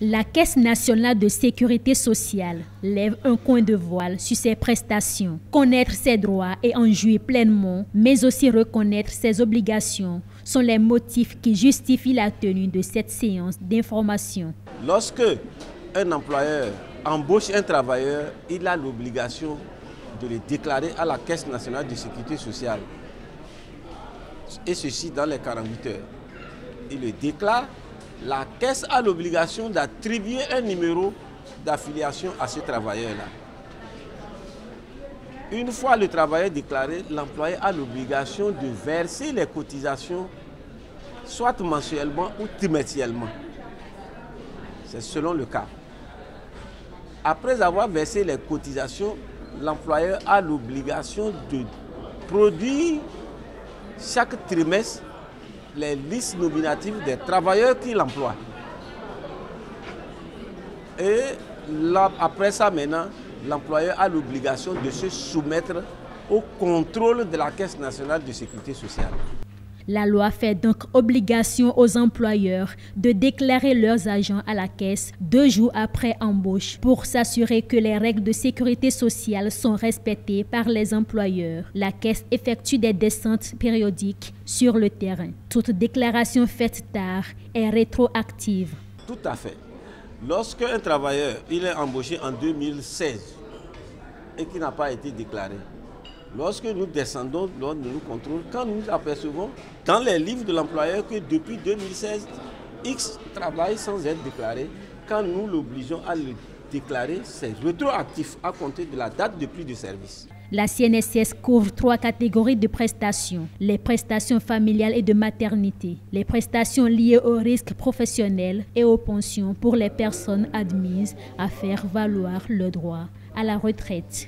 La Caisse nationale de sécurité sociale lève un coin de voile sur ses prestations. Connaître ses droits et en jouir pleinement, mais aussi reconnaître ses obligations, sont les motifs qui justifient la tenue de cette séance d'information. Lorsque un employeur embauche un travailleur, il a l'obligation de le déclarer à la Caisse nationale de sécurité sociale. Et ceci dans les 48 heures. Il le déclare. La Caisse a l'obligation d'attribuer un numéro d'affiliation à ce travailleur-là. Une fois le travailleur déclaré, l'employeur a l'obligation de verser les cotisations, soit mensuellement ou trimestriellement. C'est selon le cas. Après avoir versé les cotisations, l'employeur a l'obligation de produire chaque trimestre les listes nominatives des travailleurs qu'il emploie. Et là, après ça, maintenant, l'employeur a l'obligation de se soumettre au contrôle de la Caisse nationale de sécurité sociale. La loi fait donc obligation aux employeurs de déclarer leurs agents à la Caisse 2 jours après embauche pour s'assurer que les règles de sécurité sociale sont respectées par les employeurs. La Caisse effectue des descentes périodiques sur le terrain. Toute déclaration faite tard est rétroactive. Tout à fait. Lorsque un travailleur il est embauché en 2016 et qui n'a pas été déclaré, lorsque nous descendons lors de nos contrôles, quand nous apercevons dans les livres de l'employeur que depuis 2016, X travaille sans être déclaré, quand nous l'obligeons à le déclarer, c'est rétroactif à compter de la date de prise de service. La CNSS couvre 3 catégories de prestations: les prestations familiales et de maternité, les prestations liées aux risques professionnels et aux pensions pour les personnes admises à faire valoir le droit à la retraite.